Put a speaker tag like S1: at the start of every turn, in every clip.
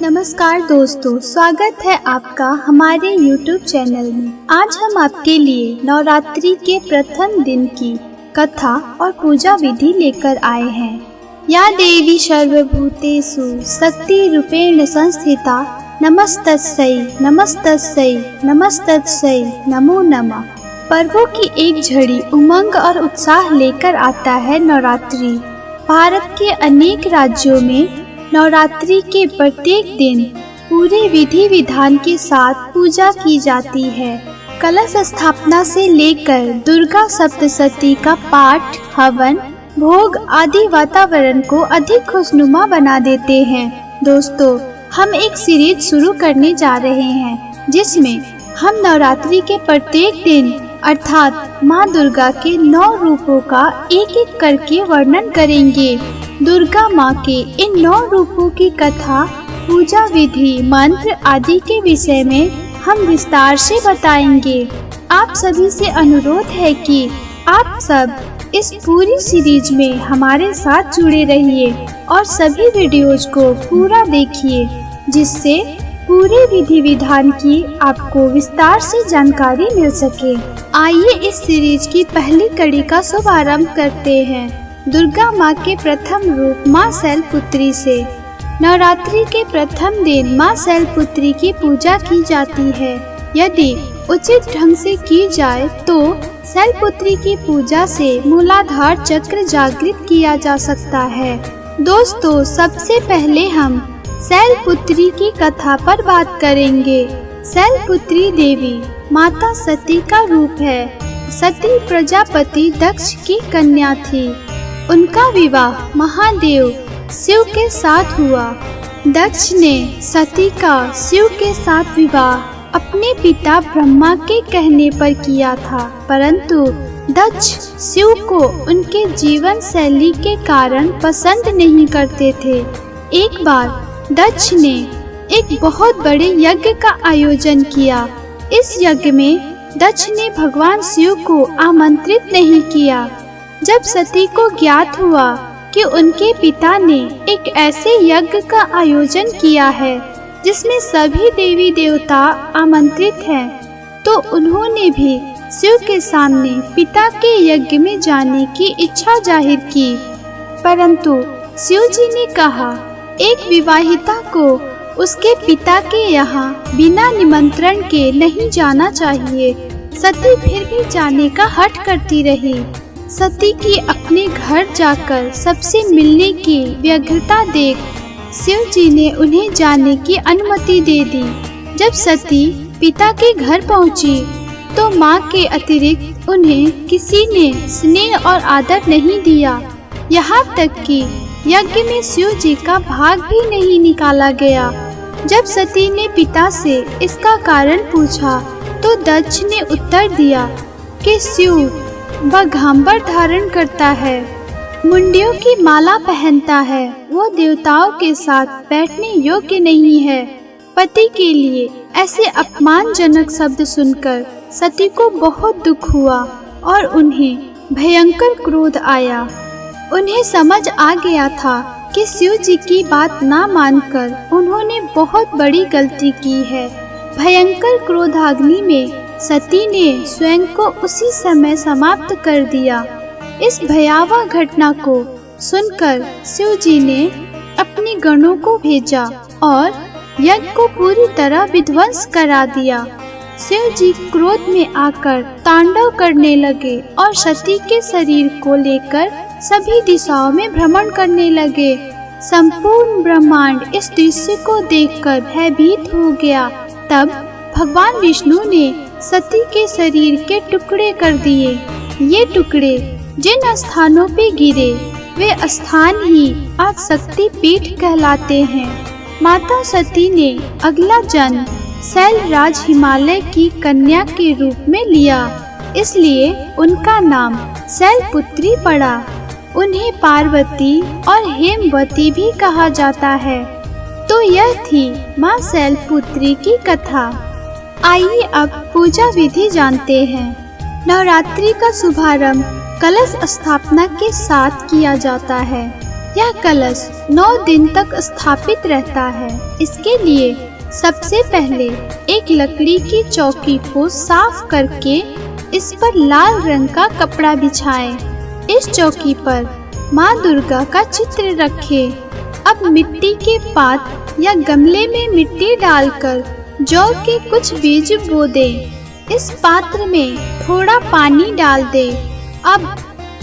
S1: नमस्कार दोस्तों, स्वागत है आपका हमारे YouTube चैनल में। आज हम आपके लिए नवरात्रि के प्रथम दिन की कथा और पूजा विधि लेकर आए हैं। या देवी सर्वभूतेषु शक्ति रूपेण संस्थिता नमस्तस्यै नमस्तस्यै नमस्तस्यै नमो नमः। पर्वों की एक झड़ी उमंग और उत्साह लेकर आता है नवरात्रि। भारत के अनेक राज्यों में नवरात्रि के प्रत्येक दिन पूरे विधि विधान के साथ पूजा की जाती है। कलश स्थापना से लेकर दुर्गा सप्तशती का पाठ, हवन, भोग आदि वातावरण को अधिक खुशनुमा बना देते हैं। दोस्तों, हम एक सीरीज शुरू करने जा रहे हैं जिसमें हम नवरात्रि के प्रत्येक दिन अर्थात माँ दुर्गा के 9 रूपों का एक एक करके वर्णन करेंगे। दुर्गा माँ के इन 9 रूपों की कथा, पूजा विधि, मंत्र आदि के विषय में हम विस्तार से बताएंगे। आप सभी से अनुरोध है कि आप सब इस पूरी सीरीज में हमारे साथ जुड़े रहिए और सभी वीडियोज को पूरा देखिए, जिससे पूरे विधि विधान की आपको विस्तार से जानकारी मिल सके। आइए इस सीरीज की पहली कड़ी का शुभारंभ करते हैं दुर्गा माँ के प्रथम रूप माँ शैलपुत्री से। नवरात्रि के प्रथम दिन माँ शैलपुत्री की पूजा की जाती है। यदि उचित ढंग से की जाए तो शैलपुत्री की पूजा से मूलाधार चक्र जागृत किया जा सकता है। दोस्तों, सबसे पहले हम शैलपुत्री की कथा पर बात करेंगे। शैलपुत्री देवी माता सती का रूप है। सती प्रजापति दक्ष की कन्या थी। उनका विवाह महादेव शिव के साथ हुआ। दक्ष ने सती का शिव के साथ विवाह अपने पिता ब्रह्मा के कहने पर किया था, परंतु दक्ष शिव को उनके जीवन शैली के कारण पसंद नहीं करते थे। एक बार दक्ष ने एक बहुत बड़े यज्ञ का आयोजन किया। इस यज्ञ में दक्ष ने भगवान शिव को आमंत्रित नहीं किया। जब सती को ज्ञात हुआ कि उनके पिता ने एक ऐसे यज्ञ का आयोजन किया है जिसमें सभी देवी देवता आमंत्रित हैं, तो उन्होंने भी शिव के सामने पिता के यज्ञ में जाने की इच्छा जाहिर की। परंतु शिव जी ने कहा, एक विवाहिता को उसके पिता के यहाँ बिना निमंत्रण के नहीं जाना चाहिए। सती फिर भी जाने का हठ करती रही। सती की अपने घर जाकर सबसे मिलने की व्यग्रता देख शिव जी ने उन्हें जाने की अनुमति दे दी। जब सती पिता के घर पहुंची तो माँ के अतिरिक्त उन्हें किसी ने स्नेह और आदर नहीं दिया। यहाँ तक कि यज्ञ में शिव जी का भाग भी नहीं निकाला गया। जब सती ने पिता से इसका कारण पूछा तो दक्ष ने उत्तर दिया कि शिव वह घांबर धारण करता है, मुंडियों की माला पहनता है, वो देवताओं के साथ बैठने योग्य नहीं है। पति के लिए ऐसे अपमानजनक शब्द सुनकर सती को बहुत दुख हुआ और उन्हें भयंकर क्रोध आया। उन्हें समझ आ गया था कि शिव जी की बात ना मानकर उन्होंने बहुत बड़ी गलती की है। भयंकर क्रोधाग्नि में सती ने स्वयं को उसी समय समाप्त कर दिया। इस भयावह घटना को सुनकर शिव जी ने अपने गणों को भेजा और यज्ञ को पूरी तरह विध्वंस करा दिया। शिव जी क्रोध में आकर तांडव करने लगे और सती के शरीर को लेकर सभी दिशाओं में भ्रमण करने लगे। संपूर्ण ब्रह्मांड इस दृश्य को देखकर भयभीत हो गया। तब भगवान विष्णु ने सती के शरीर के टुकड़े कर दिए। ये टुकड़े जिन स्थानों पे गिरे वे स्थान ही आज शक्ति पीठ कहलाते हैं। माता सती ने अगला जन्म शैलराज हिमालय की कन्या के रूप में लिया, इसलिए उनका नाम शैलपुत्री पड़ा। उन्हें पार्वती और हेमवती भी कहा जाता है। तो यह थी माँ शैलपुत्री की कथा। आइए अब पूजा विधि जानते हैं। नवरात्रि का शुभारंभ कलश स्थापना के साथ किया जाता है। यह कलश 9 दिन तक स्थापित रहता है। इसके लिए सबसे पहले एक लकड़ी की चौकी को साफ करके इस पर लाल रंग का कपड़ा बिछाएं। इस चौकी पर माँ दुर्गा का चित्र रखें। अब मिट्टी के पात या गमले में मिट्टी डालकर जौ के कुछ बीज बो दें। इस पात्र में थोड़ा पानी डाल दें। अब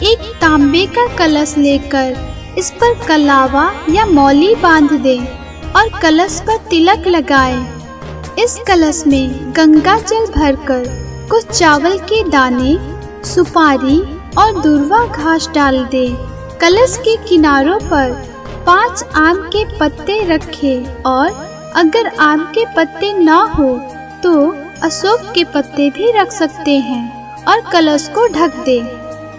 S1: एक तांबे का कलश लेकर इस पर कलावा या मौली बांध दें और कलश पर तिलक लगाएं। इस कलश में गंगा जल भरकर कुछ चावल के दाने, सुपारी और दूर्वा घास डाल दें। कलश के किनारों पर 5 आम के पत्ते रखें और अगर आम के पत्ते न हो तो अशोक के पत्ते भी रख सकते हैं और कलश को ढक दें।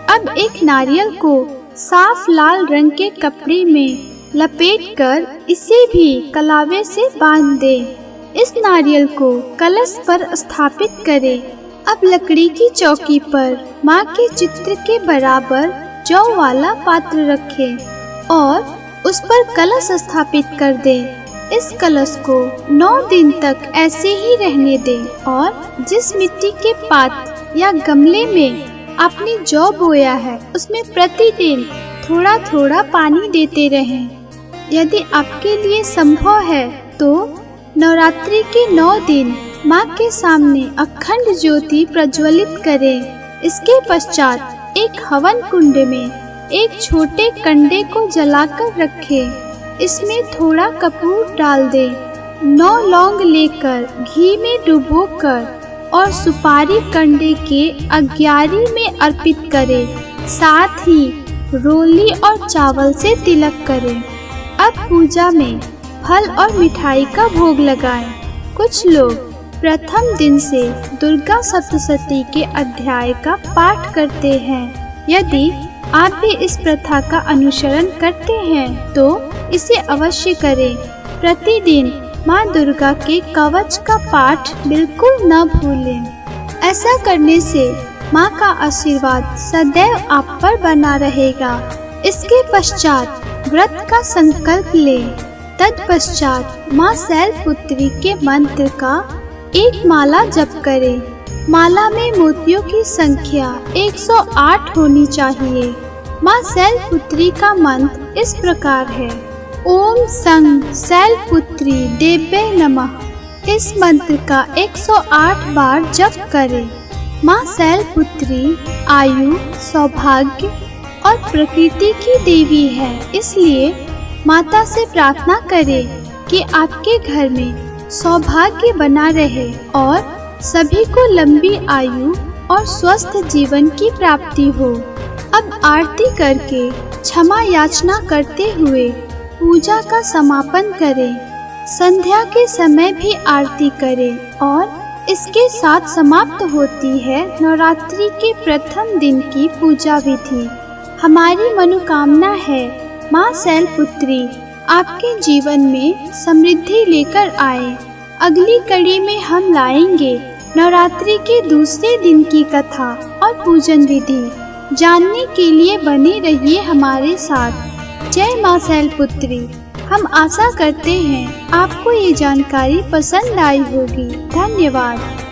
S1: अब एक नारियल को साफ लाल रंग के कपड़े में लपेटकर इसे भी कलावे से बांध दें। इस नारियल को कलश पर स्थापित करें। अब लकड़ी की चौकी पर माँ के चित्र के बराबर जौ वाला पात्र रखें और उस पर कलश स्थापित कर दें। इस कलश को 9 दिन तक ऐसे ही रहने दें और जिस मिट्टी के पात या गमले में आपने जौ बोया है उसमें प्रतिदिन थोड़ा थोड़ा पानी देते रहें। यदि आपके लिए संभव है तो नवरात्रि के 9 दिन माँ के सामने अखंड ज्योति प्रज्वलित करें। इसके पश्चात एक हवन कुंड में एक छोटे कंडे को जलाकर रखें। इसमें थोड़ा कपूर डाल दें। 9 लौंग लेकर घी में डुबोकर और सुपारी कंडे के अग्यारी में अर्पित करें। साथ ही रोली और चावल से तिलक करें। अब पूजा में फल और मिठाई का भोग लगाएं। कुछ लोग प्रथम दिन से दुर्गा सप्तशती के अध्याय का पाठ करते हैं। यदि आप भी इस प्रथा का अनुसरण करते हैं तो इसे अवश्य करें। प्रतिदिन माँ दुर्गा के कवच का पाठ बिल्कुल न भूलें। ऐसा करने से माँ का आशीर्वाद सदैव आप पर बना रहेगा। इसके पश्चात व्रत का संकल्प लें। तत्पश्चात माँ शैलपुत्री के मंत्र का एक माला जप करें। माला में मोतियों की संख्या 108 होनी चाहिए। माँ शैलपुत्री का मंत्र इस प्रकार है: ओम सं शैलपुत्री देव्यै नमः। इस मंत्र का 108 बार जप करें। माँ शैलपुत्री आयु, सौभाग्य और प्रकृति की देवी है, इसलिए माता से प्रार्थना करें कि आपके घर में सौभाग्य बना रहे और सभी को लंबी आयु और स्वस्थ जीवन की प्राप्ति हो। अब आरती करके क्षमा याचना करते हुए पूजा का समापन करें। संध्या के समय भी आरती करें और इसके साथ समाप्त होती है नवरात्रि के प्रथम दिन की पूजा विधि। हमारी मनोकामना है माँ शैलपुत्री आपके जीवन में समृद्धि लेकर आए। अगली कड़ी में हम लाएंगे नवरात्रि के दूसरे दिन की कथा और पूजन विधि। जानने के लिए बने रहिए हमारे साथ। जय माँ शैलपुत्री। हम आशा करते हैं आपको ये जानकारी पसंद आई होगी। धन्यवाद।